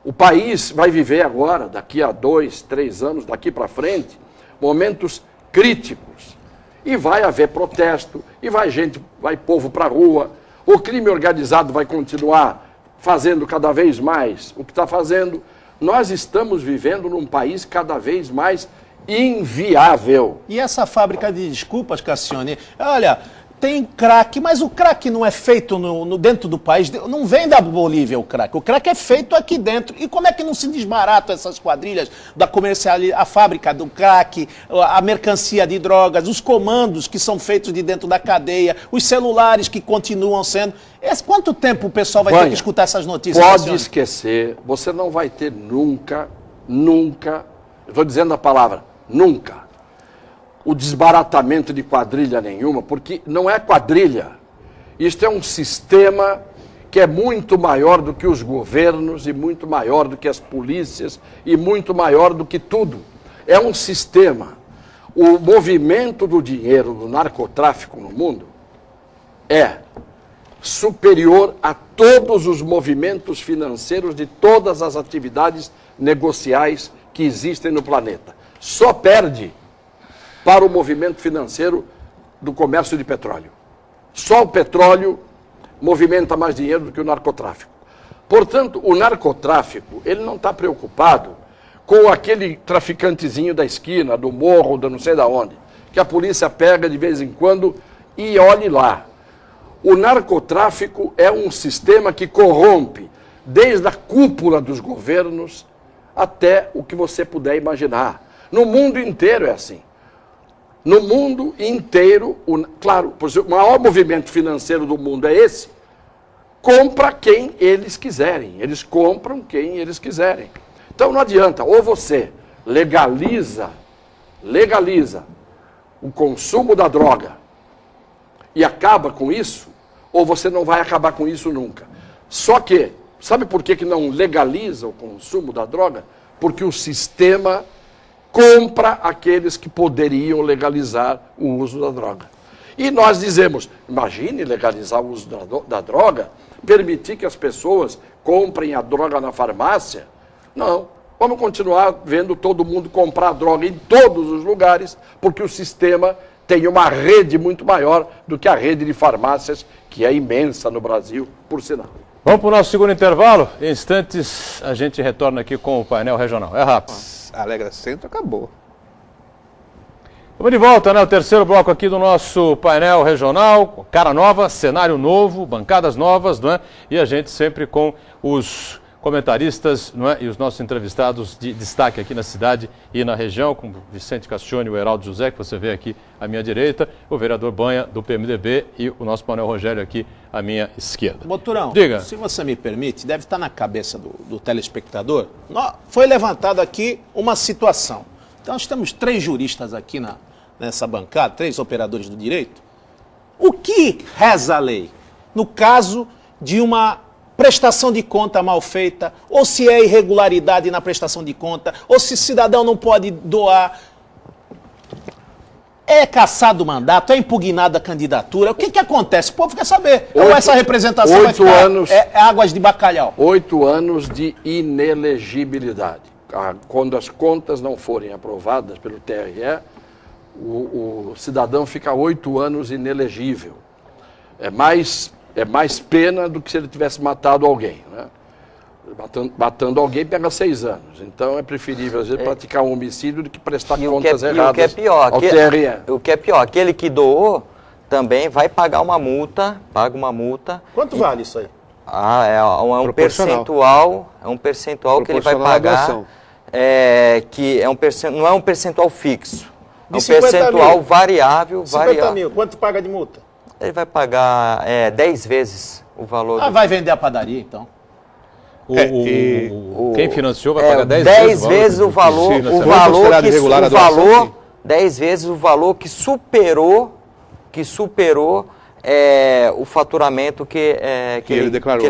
O país vai viver agora, daqui a 2, 3 anos, daqui para frente, momentos críticos. E vai haver protesto, e vai povo para a rua. O crime organizado vai continuar fazendo cada vez mais o que está fazendo. Nós estamos vivendo num país cada vez mais inviável. E essa fábrica de desculpas, Cassione, olha, tem crack, mas o crack não é feito dentro do país, não vem da Bolívia o crack é feito aqui dentro. E como é que não se desbarata essas quadrilhas da comercialização, a fábrica do crack, a mercancia de drogas, os comandos que são feitos de dentro da cadeia, os celulares que continuam sendo... Quanto tempo o pessoal vai ter que escutar essas notícias? Pode Cassione? esquecer, você não vai ter nunca, eu estou dizendo a palavra, nunca, o desbaratamento de quadrilha nenhuma, porque não é quadrilha. Isto é um sistema que é muito maior do que os governos, e muito maior do que as polícias, e muito maior do que tudo. É um sistema. O movimento do dinheiro, do narcotráfico no mundo, é superior a todos os movimentos financeiros de todas as atividades negociais que existem no planeta. Só perde para o movimento financeiro do comércio de petróleo. Só o petróleo movimenta mais dinheiro do que o narcotráfico. Portanto, o narcotráfico, ele não está preocupado com aquele traficantezinho da esquina, do morro, da não sei da onde, que a polícia pega de vez em quando e olhe lá. O narcotráfico é um sistema que corrompe desde a cúpula dos governos até o que você puder imaginar. No mundo inteiro é assim. No mundo inteiro, claro, o maior movimento financeiro do mundo é esse. Compra quem eles quiserem. Eles compram quem eles quiserem. Então não adianta, ou você legaliza o consumo da droga e acaba com isso, ou você não vai acabar com isso nunca. Só que, sabe por que não legaliza o consumo da droga? Porque o sistema compra aqueles que poderiam legalizar o uso da droga. E nós dizemos, imagine legalizar o uso da droga, permitir que as pessoas comprem a droga na farmácia. Não, vamos continuar vendo todo mundo comprar droga em todos os lugares, porque o sistema tem uma rede muito maior do que a rede de farmácias, que é imensa no Brasil, por sinal. Vamos para o nosso segundo intervalo. Em instantes, a gente retorna aqui com o painel regional. É rápido. A Alegra Centro acabou. Vamos de volta, né? O terceiro bloco aqui do nosso painel regional. Cara nova, cenário novo, bancadas novas, não é? E a gente sempre com os comentaristas, não é? E os nossos entrevistados de destaque aqui na cidade e na região, como Vicente Castione e o Heraldo José, que você vê aqui à minha direita, o vereador Banha, do PMDB, e o nosso Manuel Rogério aqui à minha esquerda. Boturão, diga. Se você me permite, deve estar na cabeça do telespectador, foi levantada aqui uma situação. Então nós temos 3 juristas aqui nessa bancada, 3 operadores do direito. O que reza a lei no caso de uma prestação de conta mal feita, ou se é irregularidade na prestação de conta, ou se o cidadão não pode doar? É cassado o mandato, é impugnada a candidatura, o que acontece? O povo quer saber. Ou essa representação vai ficar águas de bacalhau? 8 anos de inelegibilidade. Quando as contas não forem aprovadas pelo TRE, o cidadão fica 8 anos inelegível. É mais pena do que se ele tivesse matado alguém, né? Matando alguém pega 6 anos. Então é preferível, às vezes, praticar um homicídio do que prestar contas erradas o que é pior, ao TRE. O que é pior, aquele que doou também vai pagar uma multa, paga uma multa. Quanto vale isso aí? É um percentual que ele vai pagar, que não é um percentual fixo, é um percentual variável. 50 mil, quanto paga de multa? Ele vai pagar 10 vezes o valor. Vai vender a padaria, então. Quem financiou vai pagar 10 vezes o valor, 10 vezes o valor que superou o faturamento que ele declarou.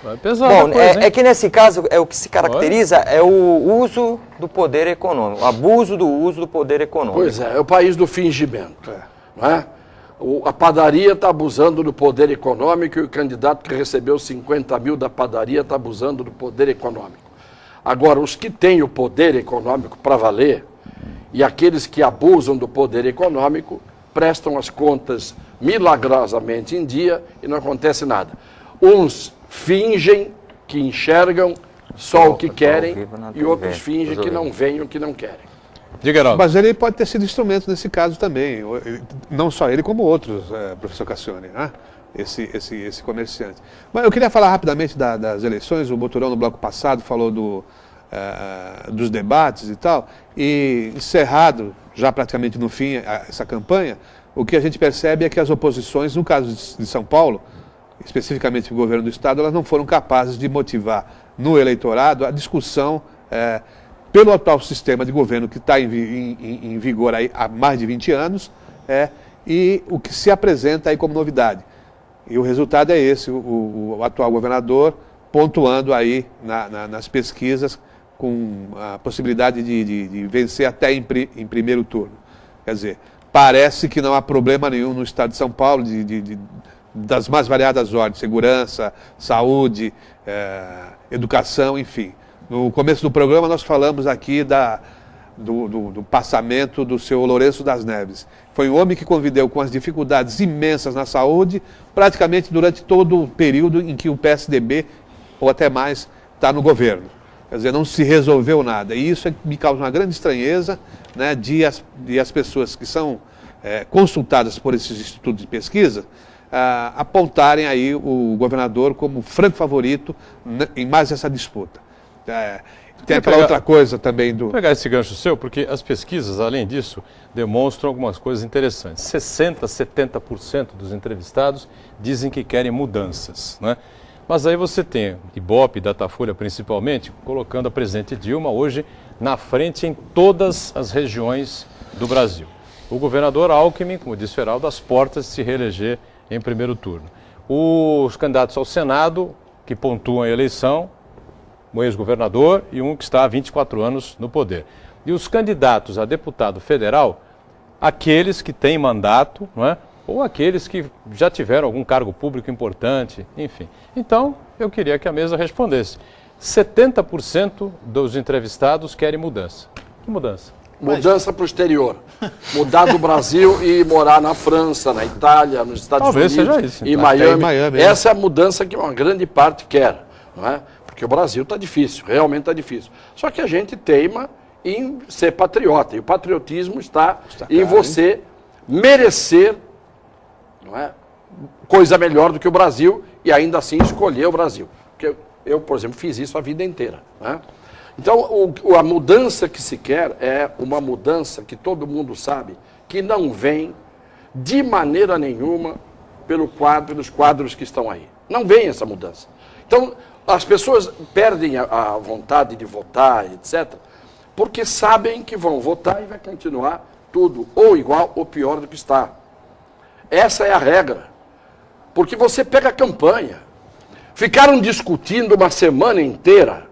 É pesado. Bom, é que nesse caso o que se caracteriza é o uso do poder econômico, o abuso do uso do poder econômico. Pois é o país do fingimento, não é? A padaria está abusando do poder econômico e o candidato que recebeu 50 mil da padaria está abusando do poder econômico. Agora, os que têm o poder econômico para valer e aqueles que abusam do poder econômico prestam as contas milagrosamente em dia e não acontece nada. Uns fingem que enxergam só o que querem e outros fingem que não veem o que não querem. Diga, Heraldo. Mas ele pode ter sido instrumento nesse caso também, não só ele como outros, professor Cassione, né? esse comerciante. Mas eu queria falar rapidamente das eleições. O Boturão no bloco passado falou dos debates e tal, e encerrado já praticamente no fim essa campanha, o que a gente percebe é que as oposições, no caso de São Paulo, especificamente o governo do estado, elas não foram capazes de motivar no eleitorado a discussão pelo atual sistema de governo que está em vigor aí há mais de 20 anos, e o que se apresenta aí como novidade. E o resultado é esse, o atual governador pontuando aí nas pesquisas com a possibilidade de vencer até em primeiro turno. Quer dizer, parece que não há problema nenhum no estado de São Paulo das mais variadas ordens, segurança, saúde, educação, enfim. No começo do programa nós falamos aqui do passamento do seu Lourenço das Neves. Foi um homem que conviveu com as dificuldades imensas na saúde, praticamente durante todo o período em que o PSDB, ou até mais, está no governo. Quer dizer, não se resolveu nada. E isso me causa uma grande estranheza, né, de as pessoas que são consultadas por esses institutos de pesquisa apontarem aí o governador como franco favorito em mais essa disputa. Tem aquela outra coisa também do... Vou pegar esse gancho seu, porque as pesquisas, além disso, demonstram algumas coisas interessantes. 60%, 70% dos entrevistados dizem que querem mudanças, né? Mas aí você tem Ibope, Datafolha principalmente, colocando a presidente Dilma hoje na frente em todas as regiões do Brasil. O governador Alckmin, como disse o Heraldo, às portas de se reeleger em primeiro turno. Os candidatos ao Senado, que pontuam a eleição, um ex-governador e um que está há 24 anos no poder. E os candidatos a deputado federal, aqueles que têm mandato, não é? Ou aqueles que já tiveram algum cargo público importante, enfim. Então, eu queria que a mesa respondesse. 70% dos entrevistados querem mudança. Que mudança? Mudança para o exterior. Mudar do Brasil e morar na França, na Itália, nos Estados Talvez Unidos, seja isso, em então. Miami. Essa é a mudança que uma grande parte quer, não é? Porque o Brasil está difícil, realmente está difícil. Só que a gente teima em ser patriota. E o patriotismo está em você merecer, não é, coisa melhor do que o Brasil e ainda assim escolher o Brasil. Porque eu, por exemplo, fiz isso a vida inteira. Né? Então, a mudança que se quer é uma mudança que todo mundo sabe que não vem de maneira nenhuma pelos quadros que estão aí. Não vem essa mudança. Então, as pessoas perdem a vontade de votar, etc., porque sabem que vão votar e vai continuar tudo ou igual ou pior do que está. Essa é a regra. Porque você pega a campanha. Ficaram discutindo uma semana inteira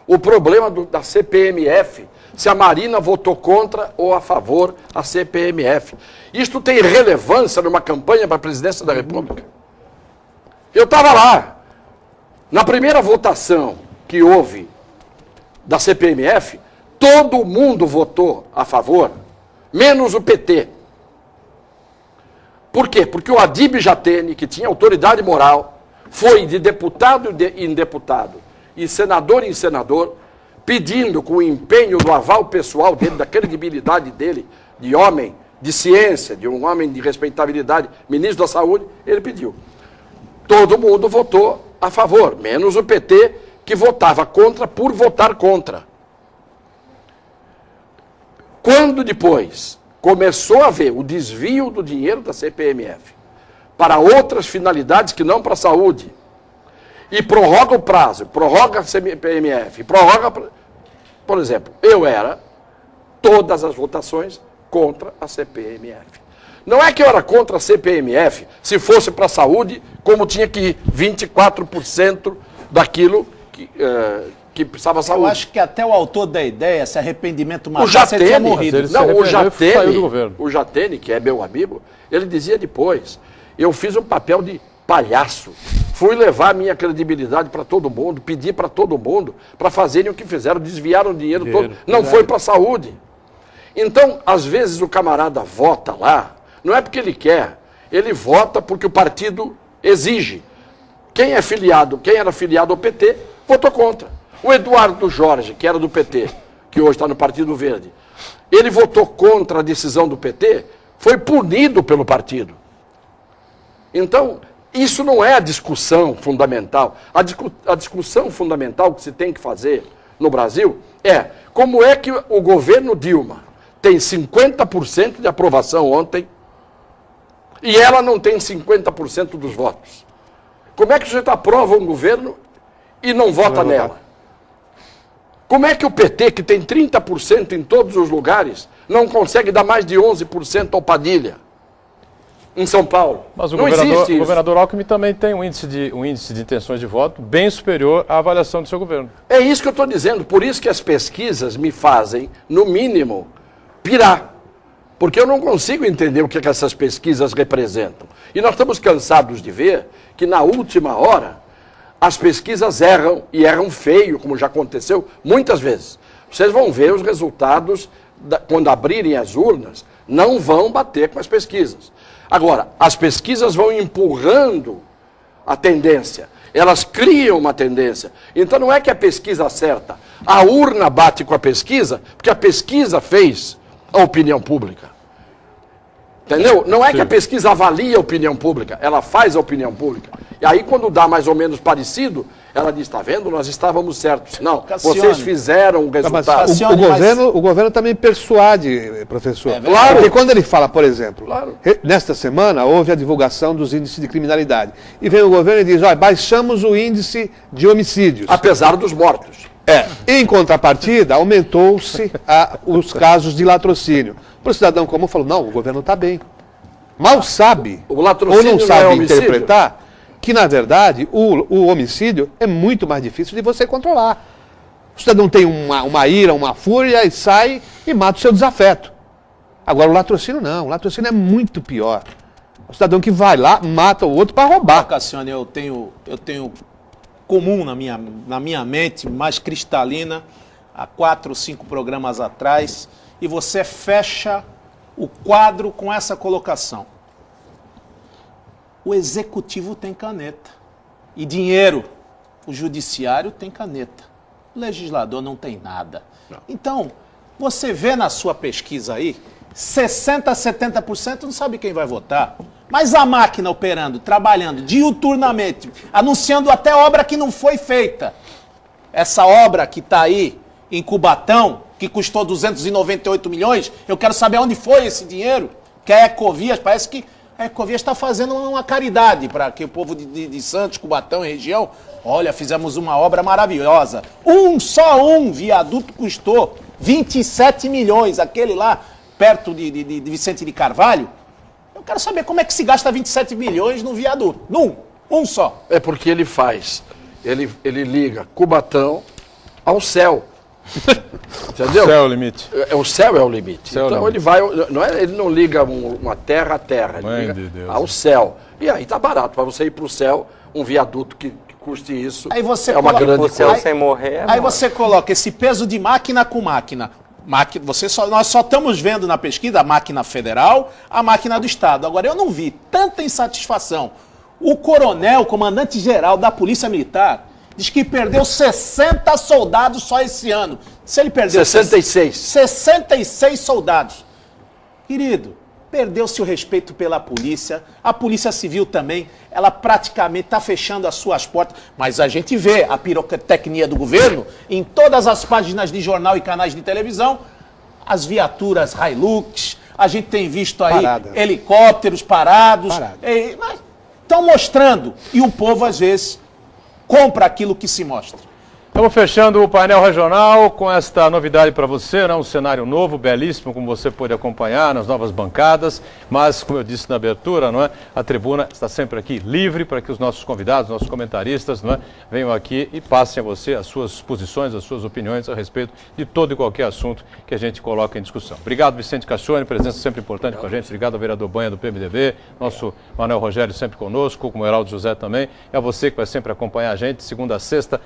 o problema da CPMF, se a Marina votou contra ou a favor a CPMF. Isto tem relevância numa campanha para a presidência da República? Eu estava lá. Na primeira votação que houve da CPMF, todo mundo votou a favor, menos o PT. Por quê? Porque o Adib Jatene, que tinha autoridade moral, foi de deputado em deputado e senador em senador, pedindo com o empenho do aval pessoal dele, da credibilidade dele, de homem de ciência, de um homem de respeitabilidade, ministro da Saúde, ele pediu. Todo mundo votou a favor, menos o PT, que votava contra por votar contra. Quando depois começou a ver o desvio do dinheiro da CPMF para outras finalidades que não para a saúde, e prorroga o prazo, prorroga a CPMF, prorroga... Por exemplo, eu era todas as votações contra a CPMF. Não é que eu era contra a CPMF se fosse para a saúde, como tinha que ir 24% daquilo que precisava da saúde. Eu acho que até o autor da ideia, esse arrependimento matasse, ele tinha morrido. Não, o Jatene, que é meu amigo, ele dizia depois, eu fiz um papel de palhaço, fui levar a minha credibilidade para todo mundo, pedir para todo mundo para fazerem o que fizeram, desviaram o dinheiro todo, não foi para a saúde. Então, às vezes o camarada vota lá, não é porque ele quer, ele vota porque o partido exige. Quem era filiado ao PT, votou contra. O Eduardo Jorge, que era do PT, que hoje está no Partido Verde, ele votou contra a decisão do PT, foi punido pelo partido. Então, isso não é a discussão fundamental. A discussão fundamental que se tem que fazer no Brasil é como é que o governo Dilma tem 50% de aprovação ontem e ela não tem 50% dos votos. Como é que o sujeito aprova um governo e não vota nela? Como é que o PT, que tem 30% em todos os lugares, não consegue dar mais de 11% ao Padilha? Em São Paulo. Mas o não existe isso. O governador Alckmin também tem um índice de intenções de voto bem superior à avaliação do seu governo. É isso que eu estou dizendo. Por isso que as pesquisas me fazem, no mínimo, pirar. Porque eu não consigo entender o que essas pesquisas representam. E nós estamos cansados de ver que, na última hora, as pesquisas erram, e erram feio, como já aconteceu muitas vezes. Vocês vão ver os resultados, quando abrirem as urnas, não vão bater com as pesquisas. Agora, as pesquisas vão empurrando a tendência. Elas criam uma tendência. Então não é que a pesquisa acerta. A urna bate com a pesquisa, porque a pesquisa fez a opinião pública. Entendeu? Não é que a pesquisa avalia a opinião pública, ela faz a opinião pública. E aí quando dá mais ou menos parecido, ela diz, está vendo, nós estávamos certos. Não, Cassione, vocês fizeram o resultado. Cassione, O governo também persuade, professor. Claro. Porque quando ele fala, por exemplo, Claro. nesta semana houve a divulgação dos índices de criminalidade. E vem o governo e diz, olha, baixamos o índice de homicídios. Apesar dos mortos. Em contrapartida, aumentou-se os casos de latrocínio. Para o cidadão comum falou, não, o governo está bem. Mal sabe, O latrocínio ou não sabe não é homicídio? interpretar, que na verdade o homicídio é muito mais difícil de você controlar. O cidadão tem uma ira, uma fúria e sai e mata o seu desafeto. Agora o latrocínio não, o latrocínio é muito pior. O cidadão que vai lá, mata o outro para roubar. Cassione, eu tenho comum na minha mente, mais cristalina, há 4 ou 5 programas atrás, e você fecha o quadro com essa colocação. O executivo tem caneta e dinheiro. O judiciário tem caneta. O legislador não tem nada. Não. Então, você vê na sua pesquisa aí, 60% a 70% não sabe quem vai votar. Mas a máquina operando, trabalhando diuturnamente, anunciando até obra que não foi feita. Essa obra que está aí em Cubatão, que custou 298 milhões, eu quero saber onde foi esse dinheiro. Que a Ecovias, parece que a Ecovias está fazendo uma caridade para que o povo de Santos, Cubatão e região, olha, fizemos uma obra maravilhosa. Só um viaduto custou 27 milhões, aquele lá perto de Vicente de Carvalho. Eu quero saber como é que se gasta 27 milhões num viaduto. Um só. É porque ele faz, ele liga Cubatão ao céu. Entendeu? O céu é o limite. O céu é o limite. Céu Então é o limite. ele não liga uma terra a terra, ele Mãe liga de Deus. ao céu. E aí tá barato, para você ir para o céu, um viaduto que custe isso Aí você é uma coloca- grande O céu coisa. sem morrer. Aí você coloca esse peso de máquina com máquina. Nós só estamos vendo na pesquisa a máquina federal, a máquina do Estado. Agora, eu não vi tanta insatisfação. O coronel, comandante-geral da Polícia Militar, diz que perdeu 60 soldados só esse ano. Se ele perdeu 66. 66 soldados. Querido, perdeu-se o respeito pela polícia. A Polícia Civil também, ela praticamente está fechando as suas portas. Mas a gente vê a pirotecnia do governo em todas as páginas de jornal e canais de televisão. As viaturas Hilux, a gente tem visto aí Parada. helicópteros parados. Parada. Mas estão mostrando. E o povo, às vezes, compra aquilo que se mostra. Estamos fechando o painel regional com esta novidade para você, né? Um cenário novo, belíssimo, como você pôde acompanhar nas novas bancadas, mas, como eu disse na abertura, não é? A tribuna está sempre aqui livre para que os nossos convidados, nossos comentaristas, não é? Venham aqui e passem a você as suas posições, as suas opiniões a respeito de todo e qualquer assunto que a gente coloca em discussão. Obrigado, Vicente Cassione, presença sempre importante com a gente. Obrigado ao vereador Banha do PMDB, nosso Manuel Rogério sempre conosco, como o Heraldo José também. E a você que vai sempre acompanhar a gente, segunda a sexta.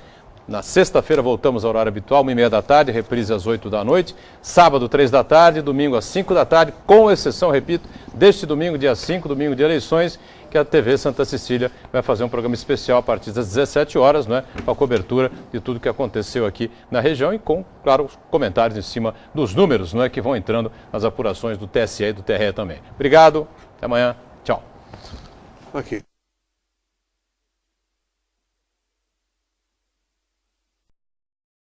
Na sexta-feira voltamos ao horário habitual, 1h30 da tarde, reprise às 8 da noite. Sábado, 3 da tarde, domingo às 5 da tarde, com exceção, repito, deste domingo, dia 5, domingo de eleições, que a TV Santa Cecília vai fazer um programa especial a partir das 17 horas, né, com a cobertura de tudo que aconteceu aqui na região e com, claro, os comentários em cima dos números, né, que vão entrando nas apurações do TSE e do TRE também. Obrigado, até amanhã, tchau. Ok.